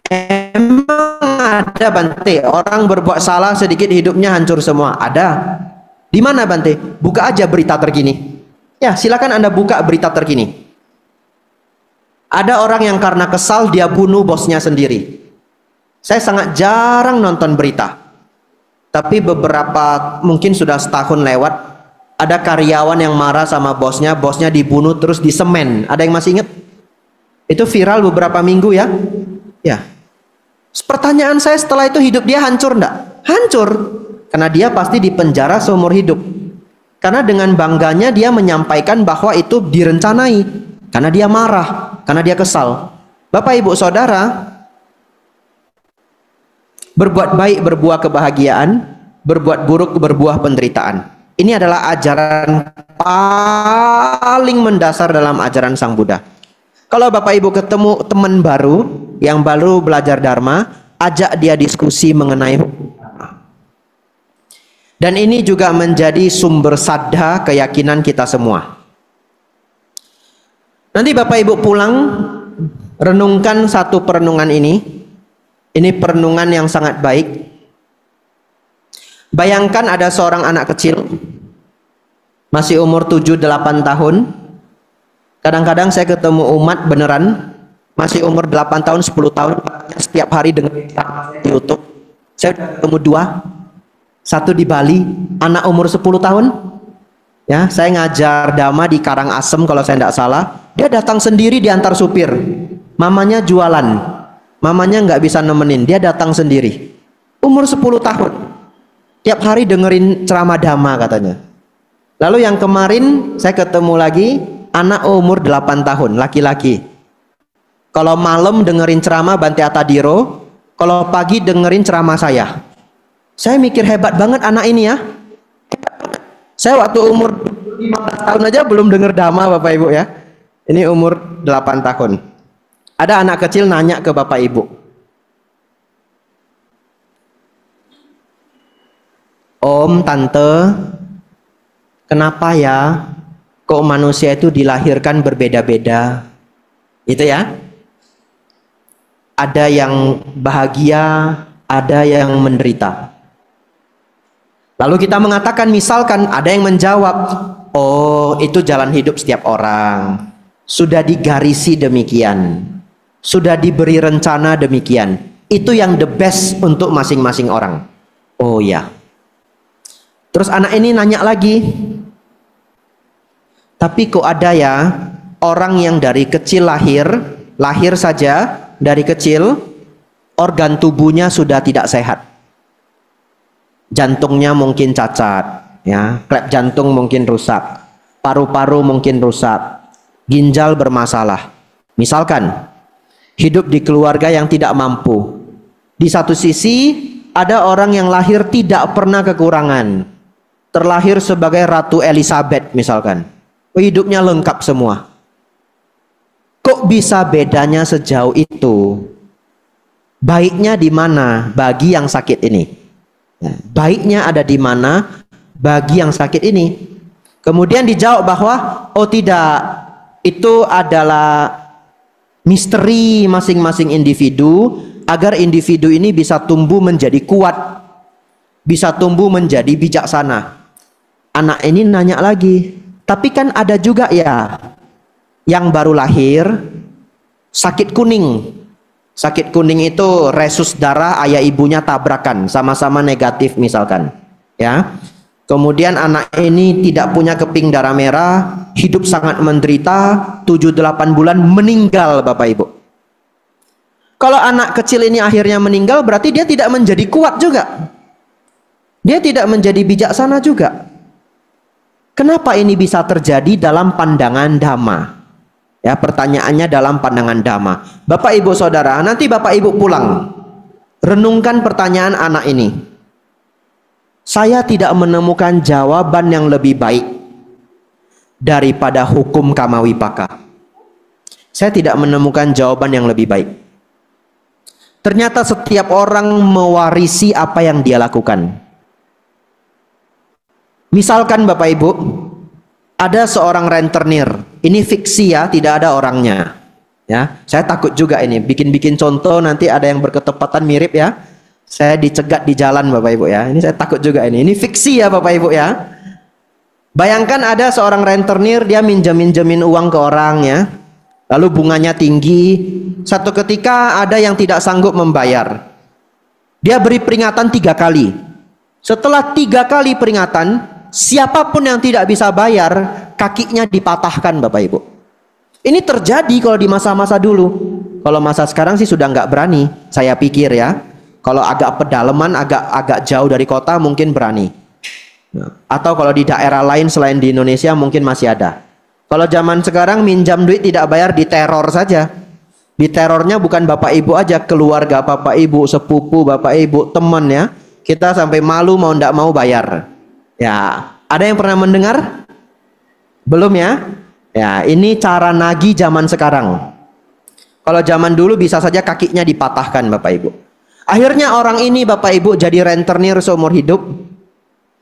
Emang ada Bante, orang berbuat salah sedikit hidupnya hancur semua? Ada. Di mana Bante? Buka aja berita terkini. Ya, silakan Anda buka berita terkini. Ada orang yang karena kesal dia bunuh bosnya sendiri. Saya sangat jarang nonton berita. Tapi beberapa, mungkin sudah setahun lewat, ada karyawan yang marah sama bosnya dibunuh terus disemen. Ada yang masih ingat? Itu viral beberapa minggu ya. Ya. Pertanyaan saya, setelah itu hidup dia hancur enggak? Hancur. Karena dia pasti dipenjara seumur hidup. Karena dengan bangganya dia menyampaikan bahwa itu direncanai. Karena dia marah, karena dia kesal. Bapak Ibu Saudara, berbuat baik berbuah kebahagiaan, berbuat buruk berbuah penderitaan. Ini adalah ajaran paling mendasar dalam ajaran Sang Buddha. Kalau Bapak Ibu ketemu teman baru yang baru belajar Dharma, ajak dia diskusi mengenai hukum. Dan ini juga menjadi sumber saddha keyakinan kita semua. Nanti Bapak Ibu pulang, renungkan satu perenungan ini. Ini perenungan yang sangat baik. Bayangkan ada seorang anak kecil, masih umur 7-8 tahun. Kadang-kadang saya ketemu umat beneran, masih umur 8 tahun, 10 tahun, setiap hari dengerin di YouTube. Saya sudah ketemu 2. Satu di Bali, anak umur 10 tahun. Ya, saya ngajar Dhamma di Karangasem kalau saya tidak salah. Dia datang sendiri diantar supir. Mamanya jualan. Mamanya nggak bisa nemenin, dia datang sendiri. Umur 10 tahun. Tiap hari dengerin ceramah Dhamma katanya. Lalu yang kemarin saya ketemu lagi, anak umur 8 tahun, laki-laki. Kalau malam dengerin ceramah Bante Atadiro, kalau pagi dengerin ceramah saya. Saya mikir hebat banget anak ini ya. Saya waktu umur 15 tahun aja belum denger Dhamma Bapak Ibu ya. Ini umur 8 tahun. Ada anak kecil nanya ke Bapak Ibu, Om, Tante, kenapa ya kok manusia itu dilahirkan berbeda-beda? Itu ya. Ada yang bahagia, ada yang menderita. Lalu kita mengatakan, misalkan ada yang menjawab, oh itu jalan hidup setiap orang. Sudah digarisi demikian. Sudah diberi rencana demikian. Itu yang the best untuk masing-masing orang. Oh ya. Terus anak ini nanya lagi, tapi kok ada ya orang yang dari kecil lahir saja dari kecil, organ tubuhnya sudah tidak sehat. Jantungnya mungkin cacat, ya, klep jantung mungkin rusak, paru-paru mungkin rusak, ginjal bermasalah. Misalkan hidup di keluarga yang tidak mampu. Di satu sisi ada orang yang lahir tidak pernah kekurangan, terlahir sebagai Ratu Elizabeth misalkan, hidupnya lengkap semua. Kok bisa bedanya sejauh itu? Baiknya di mana bagi yang sakit ini? Baiknya ada di mana bagi yang sakit ini? Kemudian dijawab bahwa oh tidak, itu adalah misteri masing-masing individu, agar individu ini bisa tumbuh menjadi kuat, bisa tumbuh menjadi bijaksana. Anak ini nanya lagi, tapi kan ada juga ya yang baru lahir sakit kuning. Sakit kuning itu resus darah ayah ibunya tabrakan, sama-sama negatif misalkan, ya. Kemudian anak ini tidak punya keping darah merah, hidup sangat menderita, 7-8 bulan meninggal Bapak Ibu. Kalau anak kecil ini akhirnya meninggal, berarti dia tidak menjadi kuat juga. Dia tidak menjadi bijaksana juga. Kenapa ini bisa terjadi dalam pandangan Dhamma? Ya, pertanyaannya dalam pandangan Dhamma. Bapak Ibu Saudara, nanti Bapak Ibu pulang, renungkan pertanyaan anak ini. Saya tidak menemukan jawaban yang lebih baik daripada hukum Kamawipaka. Saya tidak menemukan jawaban yang lebih baik. Ternyata setiap orang mewarisi apa yang dia lakukan. Misalkan Bapak Ibu, ada seorang rentenir. Ini fiksi ya, tidak ada orangnya. Ya, saya takut juga ini bikin-bikin contoh nanti ada yang berketepatan mirip ya. Saya dicegat di jalan Bapak Ibu ya. Ini saya takut juga ini. Ini fiksi ya Bapak Ibu ya. Bayangkan ada seorang rentenir, dia minjemin uang ke orang ya. Lalu bunganya tinggi. Satu ketika ada yang tidak sanggup membayar. Dia beri peringatan 3 kali. Setelah 3 kali peringatan, siapapun yang tidak bisa bayar, kakinya dipatahkan Bapak Ibu. Ini terjadi kalau di masa-masa dulu. Kalau masa sekarang sih sudah nggak berani, saya pikir ya. Kalau agak pedalaman, agak jauh dari kota mungkin berani. Atau kalau di daerah lain selain di Indonesia mungkin masih ada. Kalau zaman sekarang minjam duit tidak bayar, diteror saja. Diterornya bukan bapak ibu aja, keluarga bapak ibu, sepupu bapak ibu, teman ya. Kita sampai malu mau ndak mau bayar. Ya, ada yang pernah mendengar? Belum ya? Ya, ini cara nagih zaman sekarang. Kalau zaman dulu bisa saja kakinya dipatahkan bapak ibu. Akhirnya orang ini bapak ibu jadi rentenir seumur hidup.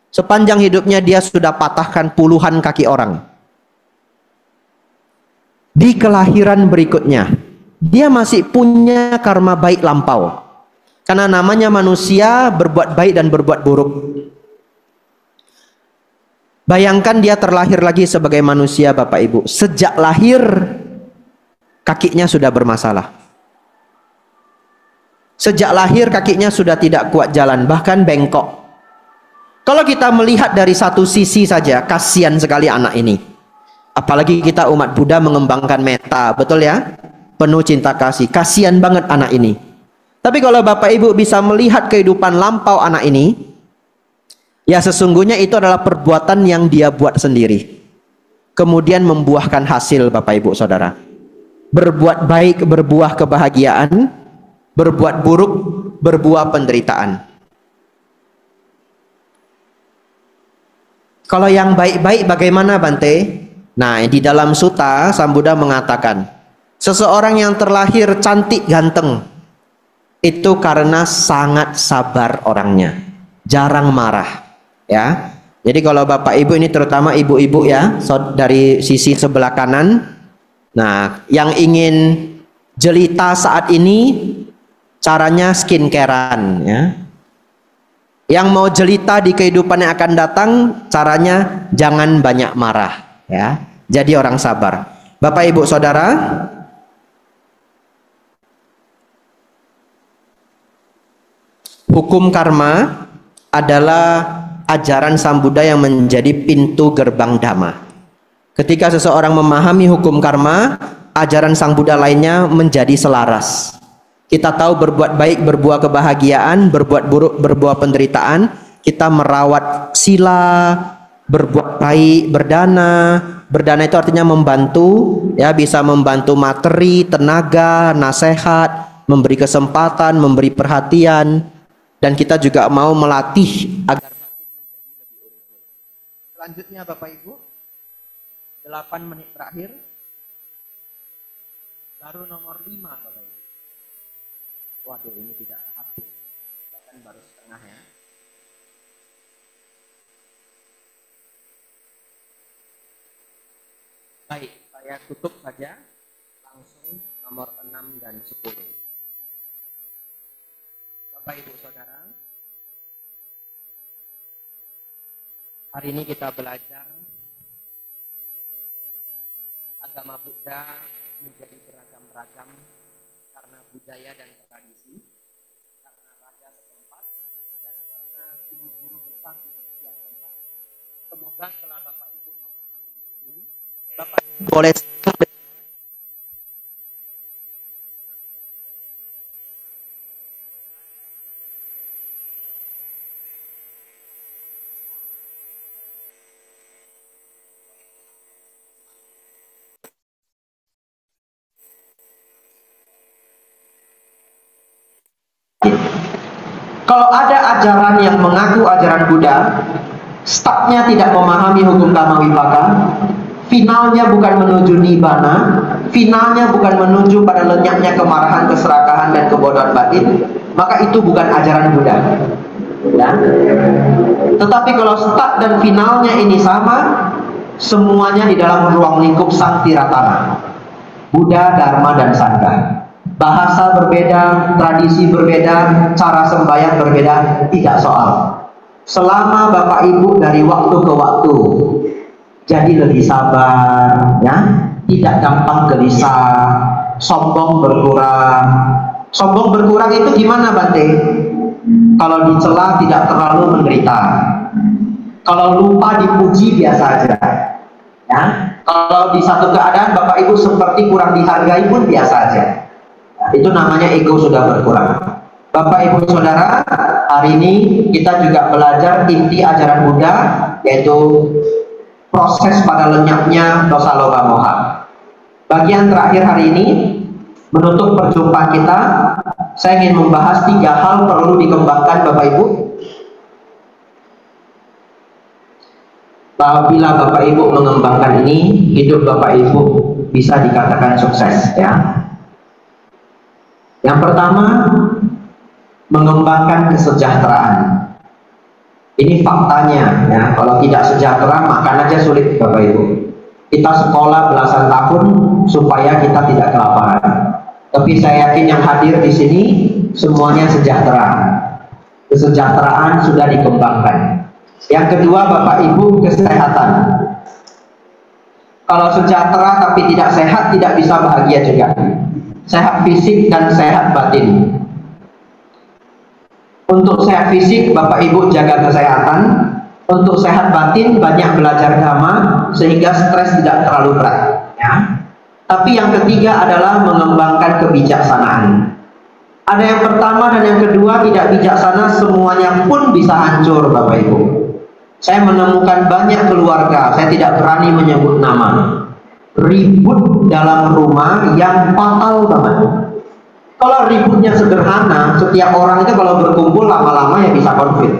Sepanjang hidupnya dia sudah patahkan puluhan kaki orang. Di kelahiran berikutnya dia masih punya karma baik lampau. Karena namanya manusia berbuat baik dan berbuat buruk. Bayangkan dia terlahir lagi sebagai manusia bapak ibu. Sejak lahir kakinya sudah bermasalah. Sejak lahir kakinya sudah tidak kuat jalan, bahkan bengkok. Kalau kita melihat dari satu sisi saja, kasihan sekali anak ini. Apalagi kita umat Buddha mengembangkan metta, betul ya? Penuh cinta kasih, kasihan banget anak ini. Tapi kalau bapak ibu bisa melihat kehidupan lampau anak ini, ya sesungguhnya itu adalah perbuatan yang dia buat sendiri. Kemudian membuahkan hasil bapak ibu saudara. Berbuat baik berbuah kebahagiaan, berbuat buruk berbuah penderitaan. Kalau yang baik-baik bagaimana Bante? Nah, di dalam sutta Sang Buddha mengatakan, seseorang yang terlahir cantik ganteng itu karena sangat sabar orangnya, jarang marah. Ya, jadi kalau bapak ibu ini terutama ibu-ibu ya, dari sisi sebelah kanan. Nah, yang ingin jelita saat ini caranya skincarean ya. Yang mau jelita di kehidupan yang akan datang caranya jangan banyak marah ya. Jadi orang sabar. Bapak ibu saudara, hukum karma adalah ajaran Sang Buddha yang menjadi pintu gerbang Dhamma. Ketika seseorang memahami hukum karma, ajaran Sang Buddha lainnya menjadi selaras. Kita tahu berbuat baik berbuah kebahagiaan, berbuat buruk berbuah penderitaan. Kita merawat sila, berbuat baik, berdana. Berdana itu artinya membantu, ya, bisa membantu materi, tenaga, nasihat, memberi kesempatan, memberi perhatian. Dan kita juga mau melatih agar batin menjadi lebih unggul. Selanjutnya Bapak Ibu, 8 menit terakhir. Baru nomor 5 Bapak Ibu. Waduh, ini tidak habis. Bahkan baru setengah ya. Baik, saya tutup saja. Langsung nomor 6 dan 10. Bapak Ibu Saudara, hari ini kita belajar agama Buddha menjadi beragam-ragam karena budaya dan tradisi, karena raja setempat, dan karena guru-guru besar di setiap tempat. Semoga setelah Bapak Ibu memahami ini, Bapak Ibu boleh kalau ada ajaran yang mengaku ajaran Buddha, startnya tidak memahami hukum karma wipaka, finalnya bukan menuju nibbana, finalnya bukan menuju pada lenyapnya kemarahan, keserakahan, dan kebodohan batin, maka itu bukan ajaran Buddha. Ya. Tetapi kalau start dan finalnya ini sama, semuanya di dalam ruang lingkup Sanktiratana, Buddha, Dharma, dan Sangha. Bahasa berbeda, tradisi berbeda, cara sembahyang berbeda, tidak soal. Selama Bapak Ibu dari waktu ke waktu jadi lebih sabar, ya, tidak gampang gelisah, sombong berkurang. Sombong berkurang itu gimana Bante? Kalau dicela tidak terlalu menderita. Kalau lupa dipuji biasa aja. Ya. Kalau di satu keadaan Bapak Ibu seperti kurang dihargai pun biasa aja. Itu namanya ego sudah berkurang. Bapak Ibu Saudara, Hari ini kita juga belajar inti ajaran Buddha, yaitu proses pada lenyapnya dosa loba moha. Bagian terakhir hari ini, menutup perjumpaan kita, saya ingin membahas 3 hal perlu dikembangkan Bapak Ibu. Apabila Bapak Ibu mengembangkan ini, hidup Bapak Ibu bisa dikatakan sukses, ya. Yang pertama, mengembangkan kesejahteraan. Ini faktanya, ya. Kalau tidak sejahtera, makan aja sulit Bapak Ibu. Kita sekolah belasan tahun supaya kita tidak kelaparan. Tapi saya yakin yang hadir di sini semuanya sejahtera. Kesejahteraan sudah dikembangkan. Yang kedua, Bapak Ibu, kesehatan. Kalau sejahtera tapi tidak sehat, tidak bisa bahagia juga. Sehat fisik dan sehat batin. Untuk sehat fisik, Bapak Ibu jaga kesehatan. Untuk sehat batin, banyak belajar agama sehingga stres tidak terlalu berat, ya. Tapi yang ketiga adalah mengembangkan kebijaksanaan. Ada yang pertama dan yang kedua tidak bijaksana, semuanya pun bisa hancur Bapak Ibu. Saya menemukan banyak keluarga, saya tidak berani menyebut nama, ribut dalam rumah yang fatal banget. Kalau ributnya sederhana, setiap orang itu kalau berkumpul lama-lama ya bisa konflik.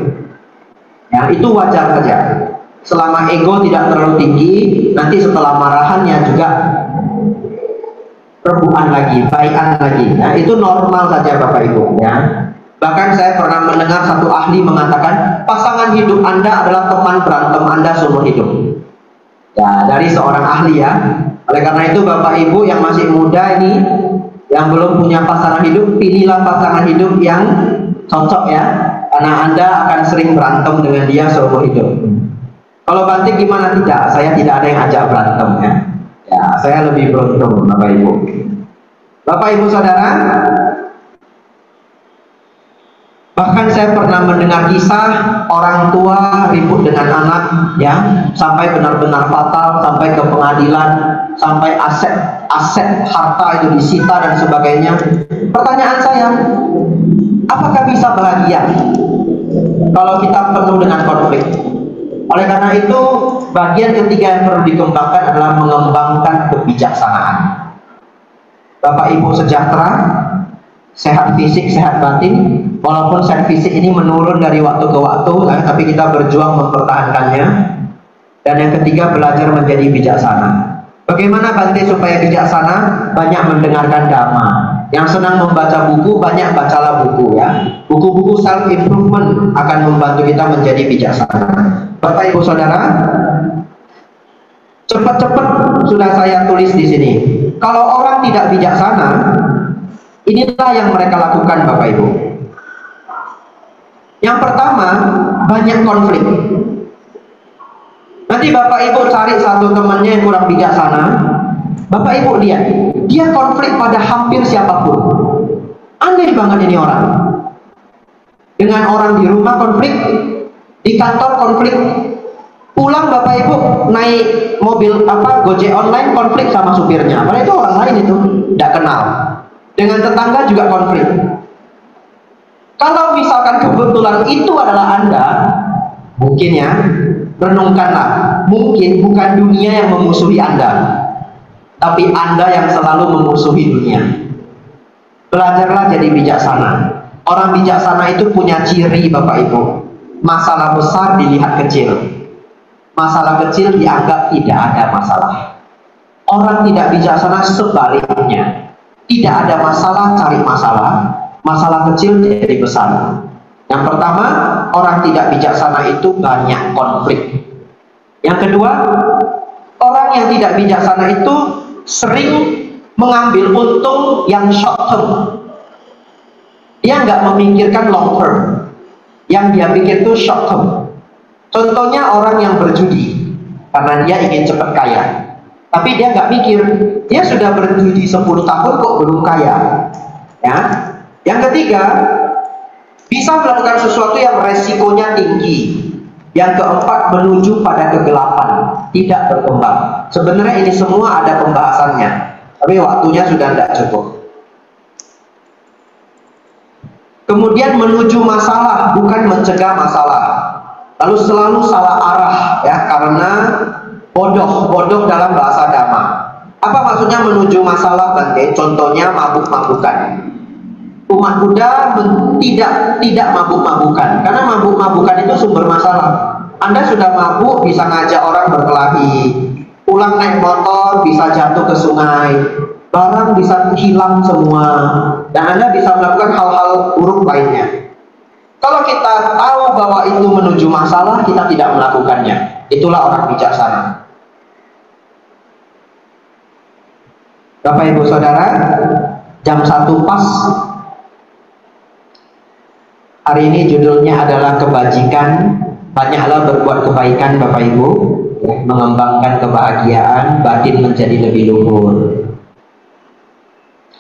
Ya, itu wajar saja. Selama ego tidak terlalu tinggi, nanti setelah marahannya juga rebuhan lagi, baikan lagi. Nah, itu normal saja Bapak Ibu, ya. Bahkan saya pernah mendengar satu ahli mengatakan, pasangan hidup Anda adalah teman berantem Anda seumur hidup. Ya, dari seorang ahli, ya. Oleh karena itu Bapak Ibu yang masih muda ini, yang belum punya pasangan hidup, pilihlah pasangan hidup yang cocok, ya. Karena Anda akan sering berantem dengan dia seumur hidup. Kalau banting gimana? Tidak, saya tidak ada yang ajak berantem, ya. Ya, saya lebih beruntung Bapak Ibu. Bapak Ibu Saudara, bahkan saya pernah mendengar kisah orang tua ribut dengan anak, ya, sampai benar-benar fatal, sampai ke pengadilan, sampai aset harta itu disita dan sebagainya. Pertanyaan saya, apakah bisa bahagia kalau kita penuh dengan konflik? Oleh karena itu, bagian ketiga yang perlu dikembangkan adalah mengembangkan kebijaksanaan. Bapak Ibu sejahtera, sehat fisik, sehat batin. Walaupun sehat fisik ini menurun dari waktu ke waktu, tapi kita berjuang mempertahankannya. Dan yang ketiga, belajar menjadi bijaksana. Bagaimana Bante supaya bijaksana? Banyak mendengarkan dhamma. Yang senang membaca buku, banyak bacalah buku, ya. Buku-buku self improvement akan membantu kita menjadi bijaksana. Bapak Ibu Saudara, cepat-cepat sudah saya tulis di sini. Kalau orang tidak bijaksana, inilah yang mereka lakukan Bapak Ibu. Yang pertama, banyak konflik. Nanti Bapak Ibu cari satu temannya yang kurang bijaksana, Bapak Ibu lihat, dia konflik pada hampir siapapun. Aneh banget ini orang. Dengan orang di rumah konflik, di kantor konflik, pulang Bapak Ibu naik mobil Gojek online konflik sama supirnya. Padahal itu orang lain itu, tidak kenal. Dengan tetangga juga konflik. Kalau misalkan kebetulan itu adalah Anda, mungkin ya, renungkanlah, mungkin bukan dunia yang memusuhi Anda, tapi Anda yang selalu memusuhi dunia. Belajarlah jadi bijaksana. Orang bijaksana itu punya ciri Bapak Ibu. Masalah besar dilihat kecil, masalah kecil dianggap tidak ada masalah. Orang tidak bijaksana sebaliknya, tidak ada masalah cari masalah, masalah kecil jadi besar. Yang pertama, orang tidak bijaksana itu banyak konflik. Yang kedua, orang yang tidak bijaksana itu sering mengambil untung yang short term. Dia nggak memikirkan long term. Yang dia pikir itu short term. Contohnya orang yang berjudi, karena dia ingin cepat kaya. Tapi dia nggak mikir, dia sudah berjudi 10 tahun kok belum kaya. Ya. Yang ketiga, bisa melakukan sesuatu yang resikonya tinggi. Yang keempat, menuju pada kegelapan, tidak berkembang. Sebenarnya ini semua ada pembahasannya, tapi waktunya sudah tidak cukup. Kemudian menuju masalah, bukan mencegah masalah. Lalu selalu salah arah, ya, karena bodoh dalam bahasa Dhamma. Apa maksudnya menuju masalah, Bante? Contohnya mabuk-mabukan. Umat Buddha tidak mabuk-mabukan, karena mabuk-mabukan itu sumber masalah. Anda sudah mabuk bisa ngajak orang berkelahi, pulang naik motor bisa jatuh ke sungai, barang bisa hilang semua, dan Anda bisa melakukan hal-hal buruk lainnya. Kalau kita tahu bahwa itu menuju masalah, kita tidak melakukannya. Itulah orang bijaksana. Bapak Ibu Saudara, jam 1 pas. Hari ini judulnya adalah kebajikan. Banyaklah berbuat kebaikan, Bapak Ibu, mengembangkan kebahagiaan, batin menjadi lebih luhur.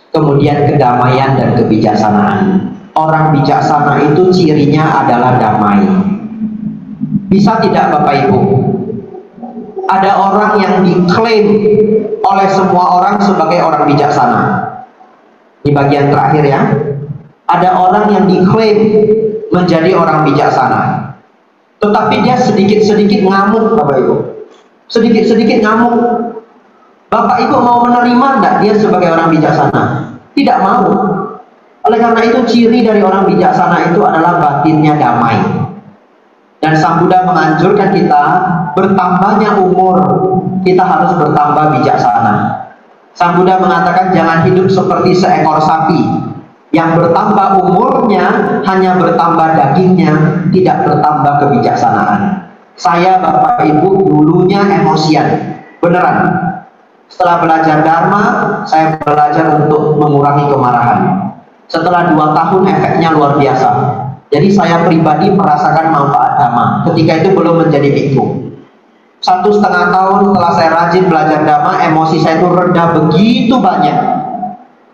Kemudian kedamaian dan kebijaksanaan. Orang bijaksana itu cirinya adalah damai. Bisa tidak Bapak Ibu? Ada orang yang diklaim oleh semua orang sebagai orang bijaksana. Di bagian terakhir ya. Ada orang yang diklaim menjadi orang bijaksana, tetapi dia sedikit-sedikit ngamuk, Bapak Ibu. Sedikit-sedikit ngamuk. Bapak Ibu mau menerima enggak dia sebagai orang bijaksana? Tidak mau. Oleh karena itu ciri dari orang bijaksana itu adalah batinnya damai. Dan Sang Buddha menganjurkan kita, bertambahnya umur, kita harus bertambah bijaksana. Sang Buddha mengatakan jangan hidup seperti seekor sapi yang bertambah umurnya, hanya bertambah dagingnya, tidak bertambah kebijaksanaan. Saya Bapak Ibu dulunya emosian, beneran. Setelah belajar Dharma, saya belajar untuk mengurangi kemarahan. Setelah 2 tahun efeknya luar biasa. Jadi saya pribadi merasakan manfaat Dhamma. Ketika itu belum menjadi bhikkhu. 1,5 tahun setelah saya rajin belajar Dhamma, emosi saya itu reda begitu banyak.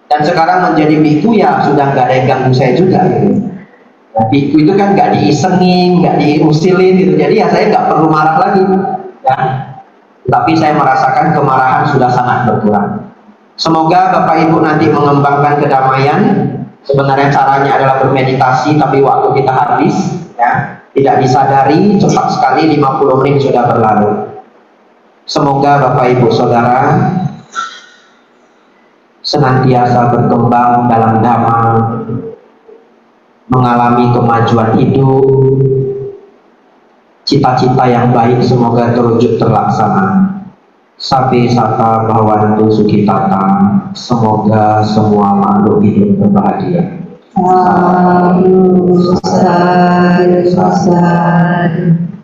Dan sekarang menjadi bhikkhu ya sudah nggak ada yang ganggu saya juga gitu. Nah, bhikkhu itu kan nggak diisengin, nggak diusilin gitu. Jadi ya saya nggak perlu marah lagi. Ya. Tapi saya merasakan kemarahan sudah sangat berkurang. Semoga Bapak Ibu nanti mengembangkan kedamaian. Sebenarnya caranya adalah bermeditasi, tapi waktu kita habis, ya, tidak disadari, cepat sekali 50 menit sudah berlalu. Semoga Bapak Ibu Saudara senantiasa berkembang dalam Dhamma, mengalami kemajuan hidup, cita-cita yang baik semoga terwujud terlaksana. Sabe sata bhavantu sukhitata, semoga semua makhluk hidup berbahagia. Sadhu, sadhu, sadhu.